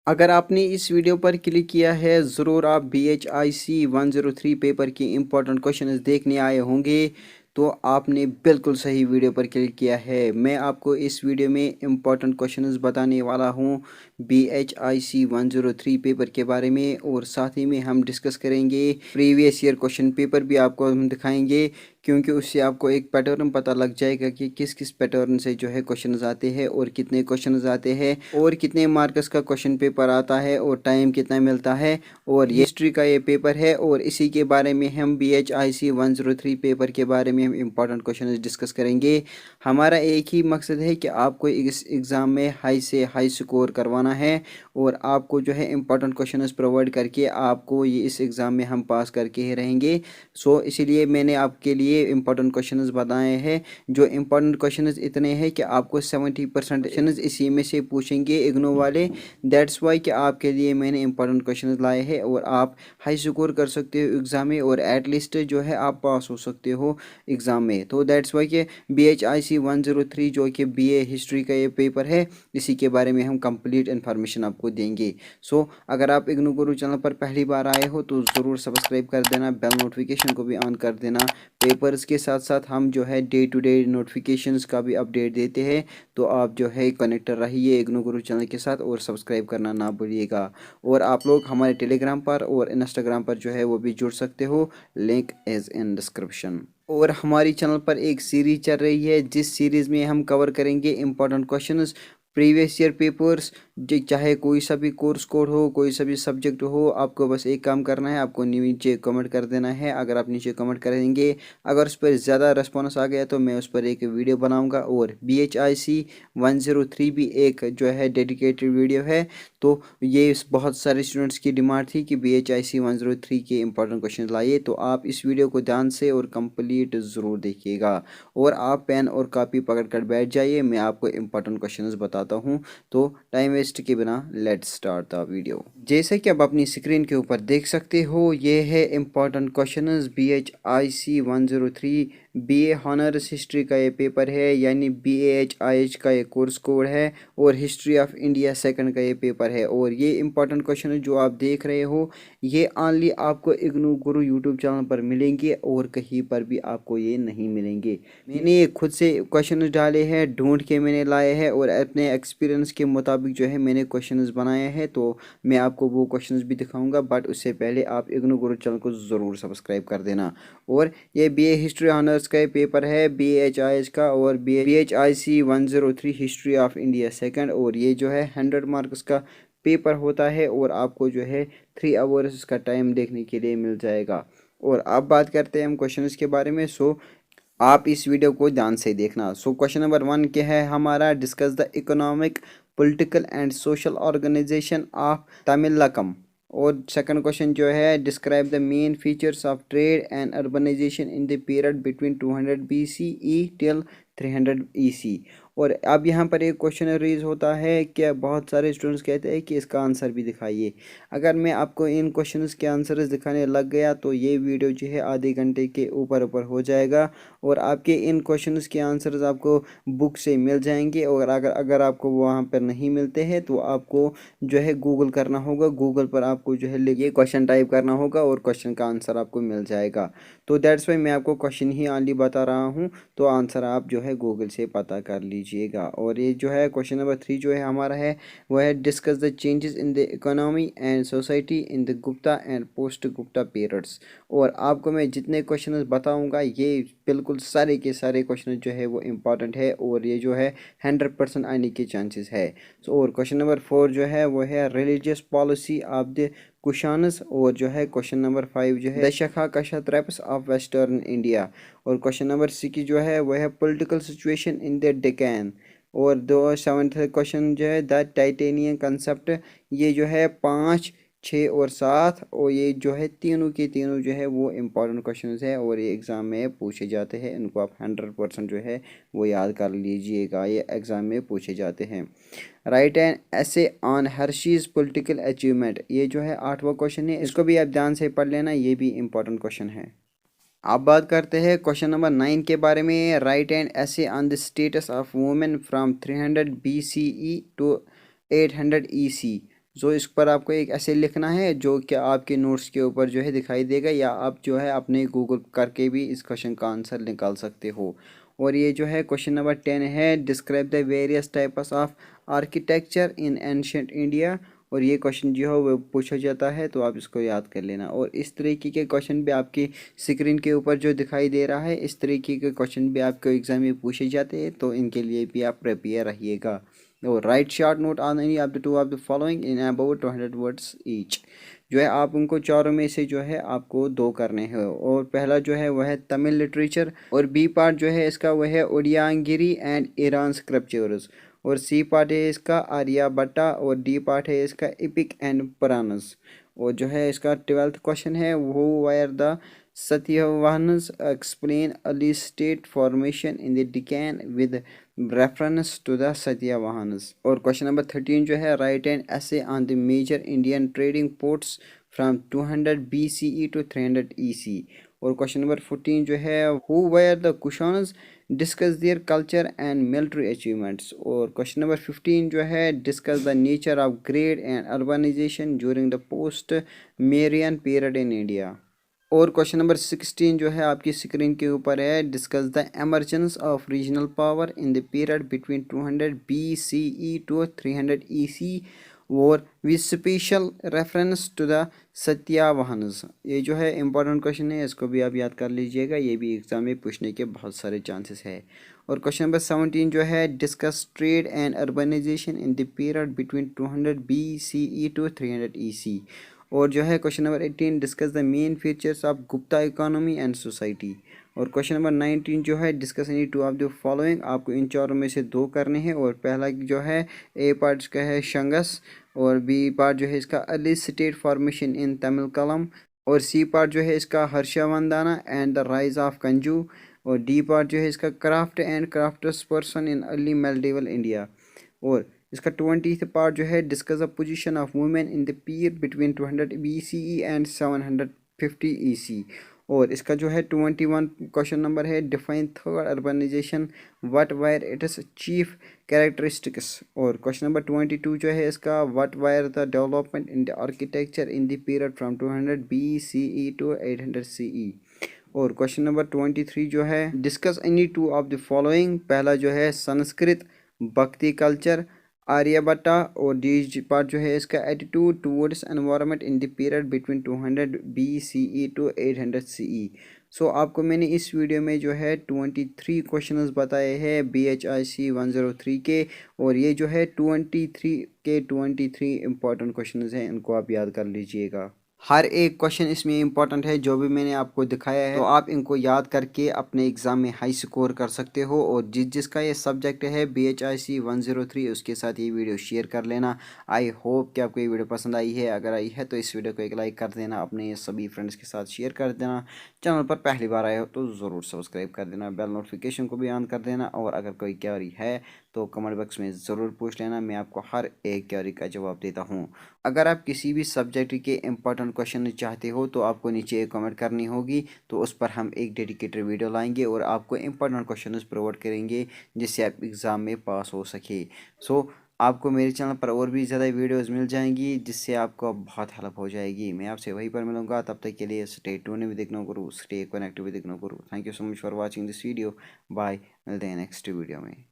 अगर आपने इस वीडियो पर क्लिक किया है ज़रूर आप BHIC 103 पेपर की इम्पोर्टेंट क्वेश्चंस देखने आए होंगे। तो आपने बिल्कुल सही वीडियो पर क्लिक किया है। मैं आपको इस वीडियो में इम्पोर्टेंट क्वेश्चंस बताने वाला हूं BHIC 103 पेपर के बारे में, और साथ ही में हम डिस्कस करेंगे प्रीवियस ईयर क्वेश्चन पेपर भी आपको हम दिखाएंगे, क्योंकि उससे आपको एक पैटर्न पता लग जाएगा कि किस किस पैटर्न से जो है क्वेश्चंस आते हैं और कितने क्वेश्चंस आते हैं और कितने मार्क्स का क्वेश्चन पेपर आता है और टाइम कितना मिलता है। और ये हिस्ट्री का ये पेपर है और इसी के बारे में हम BHIC 103 पेपर के बारे में हम इम्पोर्टेंट क्वेश्चन डिस्कस करेंगे। हमारा एक ही मकसद है कि आपको इस एग्ज़ाम में हाई से हाई स्कोर करवाना है और आपको जो है इम्पोर्टेंट क्वेश्चंस प्रोवाइड करके आपको ये इस एग्ज़ाम में हम पास करके ही रहेंगे। इसीलिए मैंने आपके लिए इम्पोर्टेंट क्वेश्चंस बताए हैं। जो इम्पोर्टेंट क्वेश्चंस इतने हैं कि आपको 70% क्वेश्चंस इसी में से पूछेंगे इग्नो वाले। दैट्स वाई कि आपके लिए मैंने इंपॉर्टेंट क्वेश्चंस लाए हैं और आप हाई स्कोर कर सकते हो एग्ज़ाम में और एटलीस्ट जो है आप पास हो सकते हो एग्ज़ाम में। तो दैट्स वाई कि BHIC 103 जो कि BA हिस्ट्री का ये पेपर है, इसी के बारे में हम कंप्लीट इन्फॉर्मेशन आपको देंगे। अगर आप इग्नू गुरु चैनल पर पहली बार आए हो तो ज़रूर सब्सक्राइब कर देना, बेल नोटिफिकेशन को भी ऑन कर देना। पेपर्स के साथ साथ हम जो है डे टू डे नोटिफिकेशंस का भी अपडेट देते हैं, तो आप जो है कनेक्ट रहिए इग्नू गुरु चैनल के साथ और सब्सक्राइब करना ना भूलिएगा। और आप लोग हमारे टेलीग्राम पर और इंस्टाग्राम पर जो है वो भी जुड़ सकते हो, लिंक इज़ इन डिस्क्रिप्शन। और हमारी चैनल पर एक सीरीज चल रही है जिस सीरीज़ में हम कवर करेंगे important questions previous year papers. चाहे कोई सा भी कोर्स कोड हो, कोई सा भी सब्जेक्ट हो, आपको बस एक काम करना है, आपको नीचे कमेंट कर देना है। अगर आप नीचे कमेंट करेंगे, अगर उस पर ज़्यादा रिस्पॉन्स आ गया तो मैं उस पर एक वीडियो बनाऊंगा। और BHIC 103 भी एक जो है डेडिकेटेड वीडियो है। तो ये बहुत सारे स्टूडेंट्स की डिमांड थी कि BHIC 103 के इंपॉर्टेंट क्वेश्चन लाइए, तो आप इस वीडियो को ध्यान से और कंप्लीट ज़रूर देखिएगा। और आप पेन और कॉपी पकड़ कर बैठ जाइए, मैं आपको इंपॉर्टेंट क्वेश्चंस बताता हूँ। तो टाइम वेस्ट के बिना लेट्स स्टार्ट द वीडियो। जैसे कि आप अपनी स्क्रीन के ऊपर देख सकते हो, ये है important questions BHIC 103 BA honours history का ये पेपर है, यानी BAHIH का ये कोर्स कोड है और हिस्ट्री ऑफ इंडिया सेकंड का ये पेपर है। और ये इंपॉर्टेंट क्वेश्चन जो आप देख रहे हो ये ओनली आपको इग्नू गुरु यूट्यूब चैनल पर मिलेंगे और कहीं पर भी आपको ये नहीं मिलेंगे। मैंने ये खुद से क्वेश्चन डाले हैं, ढूंढ के मैंने लाए हैं और अपने एक्सपीरियंस के मुताबिक जो है मैंने क्वेश्चंस बनाए हैं। तो मैं आपको वो क्वेश्चंस भी दिखाऊंगा, बट उससे पहले आप इग्नू गुरु चैनल को ज़रूर सब्सक्राइब कर देना। और ये BA हिस्ट्री ऑनर्स का ये पेपर है BHIH का, और BHIC 103 history of India second. और ये जो है 100 मार्क्स का पेपर होता है और आपको जो है 3 आवर्स का टाइम देखने के लिए मिल जाएगा। और अब बात करते हैं हम क्वेश्चंस के बारे में। आप इस वीडियो को ध्यान से देखना। क्वेश्चन नंबर 1 क्या है हमारा, discuss the economic political and social organization of Tamilakam. और सेकंड क्वेश्चन जो है, describe the main features of trade and urbanization in the period between 200 BCE till 300 EC। और अब यहाँ पर एक क्वेश्चन रेज होता है कि बहुत सारे स्टूडेंट्स कहते हैं कि इसका आंसर भी दिखाइए। अगर मैं आपको इन क्वेश्चंस के आंसर्स दिखाने लग गया तो ये वीडियो जो है आधे घंटे के ऊपर ऊपर हो जाएगा और आपके इन क्वेश्चंस के आंसर्स आपको बुक से मिल जाएंगे। और अगर अगर आपको वहाँ पर नहीं मिलते हैं तो आपको जो है गूगल करना होगा, गूगल पर आपको जो है ये क्वेश्चन टाइप करना होगा और क्वेश्चन का आंसर आपको मिल जाएगा। तो दैट्स वाई मैं आपको क्वेश्चन ही ऑनली बता रहा हूँ, तो आंसर आप जो है गूगल से पता कर लीजिएगा। और ये जो है क्वेश्चन नंबर 3 जो है हमारा है वो है, discuss the changes in the economy and society in the Gupta and post Gupta periods. और आपको मैं जितने क्वेश्चन बताऊंगा ये बिल्कुल सारे के सारे क्वेश्चन जो है वो इम्पॉर्टेंट है और ये जो है 100% आने के चांसेस है। और क्वेश्चन नंबर 4 जो है वो है, रिलीजियस पॉलिसी ऑफ द कुशानस। और जो है क्वेश्चन नंबर 5 जो है, द शखा कशट्रैप्स ऑफ वेस्टर्न इंडिया। और क्वेश्चन नंबर 6 जो है वो है, political situation in the Deccan. और दो सेवन्थ क्वेश्चन जो है, द टाइटेनियम कंसेप्ट। ये जो है 5, 6 और 7, और ये जो है तीनों के तीनों जो है वो इम्पोर्टेंट क्वेश्चन है और ये एग्ज़ाम में पूछे जाते हैं। इनको आप 100% जो है वो याद कर लीजिएगा, ये एग्ज़ाम में पूछे जाते हैं। राइट एन ऐसे ऑन हर्शीज पॉलिटिकल अचीवमेंट। ये जो है 8वां क्वेश्चन है, इसको भी आप ध्यान से पढ़ लेना, ये भी इम्पोर्टेंट क्वेश्चन है। अब बात करते हैं क्वेश्चन नंबर 9 के बारे में, write and essay on the status of women from 300 BCE to 800 EC। जो इस पर आपको एक ऐसे लिखना है जो कि आपके नोट्स के ऊपर जो है दिखाई देगा, या आप जो है अपने गूगल करके भी इस क्वेश्चन का आंसर निकाल सकते हो। और ये जो है क्वेश्चन नंबर 10 है, describe the various types of architecture in ancient India. और ये क्वेश्चन जो है वो पूछा जाता है, तो आप इसको याद कर लेना। और इस तरीके के क्वेश्चन भी आपकी स्क्रीन के ऊपर जो दिखाई दे रहा है, इस तरीके के क्वेश्चन भी आपको एग्जाम में पूछे जाते हैं, तो इनके लिए भी आप प्रिपेयर रहिएगा। और right short note on any of the two of the following in about 200 words each. जो है आप उनको चारों में से जो है आपको दो करने हैं। और पहला जो है वह है तमिल लिटरेचर, और बी पार्ट जो है इसका वह है ओडियांगिरी एंड ईरान स्क्रिप्चर्स, और सी पार्ट है इसका आर्यभट्टा, और डी पार्ट है इसका एपिक एंड पुराणस। और जो है इसका 12th क्वेश्चन है, वो wire the Satyavahanas explain early state formation in the Deccan with reference to the Satyavahanas। और क्वेश्चन नंबर 13 जो है, write an essay on the major Indian trading ports from 200 BCE to 300 EC। और question number 14 जो है, who were the Kushanas, discuss their culture and military achievements। और question number 15 जो है, discuss the nature of grade and urbanization during the post Marian period in India। और question number 16 जो है आपकी स्क्रीन के ऊपर है, discuss the emergence of regional power in the period between 200 BCE to 300 EC और with special reference to the Satavahanas. ये जो है इंपॉर्टेंट क्वेश्चन है, इसको भी आप याद कर लीजिएगा, ये भी एग्जाम में पूछने के बहुत सारे चांसेस है। और क्वेश्चन नंबर 17 जो है, discuss trade and urbanization in the period between 200 BCE to 300 EC। और जो है question number 18, discuss the main features of Gupta economy and society. और क्वेश्चन नंबर 19 जो है, discuss any two of the following. आपको इन चारों में से दो करने हैं। और पहला जो है, ए पार्ट का है शंगस, और बी पार्ट जो है इसका early state formation in Tamilakam, और सी पार्ट जो है इसका Harshavardhana and the rise of Kanauj, और डी पार्ट जो है इसका craft and crafters person in early medieval India. और इसका 20th पार्ट जो है, discuss the position of women in the period between 200 BCE and 750 EC। और इसका जो है 21 क्वेश्चन नंबर है, define third urbanization, what were it's chief characteristics. और क्वेश्चन नंबर 22 जो है इसका, what were the development in the architecture in the period from 200 BCE to 800 CE। और क्वेश्चन नंबर 23 जो है, discuss any two of the following. पहला जो है संस्कृत भक्ति कल्चर आर्यभट्टा, और डी पार्ट जो है इसका attitude towards environment in the period between 200 BCE to 800 CE। So आपको मैंने इस वीडियो में जो है 23 क्वेश्चंस बताए हैं BHIC 103 के, और ये जो है 23 इंपॉर्टेंट क्वेश्चंस हैं, इनको आप याद कर लीजिएगा। हर एक क्वेश्चन इसमें इंपॉर्टेंट है जो भी मैंने आपको दिखाया है, तो आप इनको याद करके अपने एग्जाम में हाई स्कोर कर सकते हो। और जिसका ये सब्जेक्ट है BHIC 103, उसके साथ ये वीडियो शेयर कर लेना। आई होप कि आपको ये वीडियो पसंद आई है। अगर आई है तो इस वीडियो को एक लाइक कर देना, अपने सभी फ्रेंड्स के साथ शेयर कर देना। चैनल पर पहली बार आए हो तो ज़रूर सब्सक्राइब कर देना, बेल नोटिफिकेशन को भी ऑन कर देना। और अगर कोई क्वेरी है तो कमेंट बॉक्स में ज़रूर पूछ लेना, मैं आपको हर एक क्वेरी का जवाब देता हूँ। अगर आप किसी भी सब्जेक्ट के इंपॉर्टेंट क्वेश्चन चाहते हो तो आपको नीचे एक कमेंट करनी होगी, तो उस पर हम एक डेडिकेटेड वीडियो लाएंगे और आपको इंपॉर्टेंट क्वेश्चन प्रोवाइड करेंगे जिससे आप एग्ज़ाम में पास हो सके। सो आपको मेरे चैनल पर और भी ज़्यादा वीडियोस मिल जाएंगी जिससे आपको बहुत हेल्प हो जाएगी। मैं आपसे वहीं पर मिलूंगा, तब तक के लिए स्टे ट्यून भी देखना करूँ, स्टे कनेक्टिव भी देखना करूँ। Thank you so much for watching this video. Bye, मिलते हैं नेक्स्ट वीडियो में।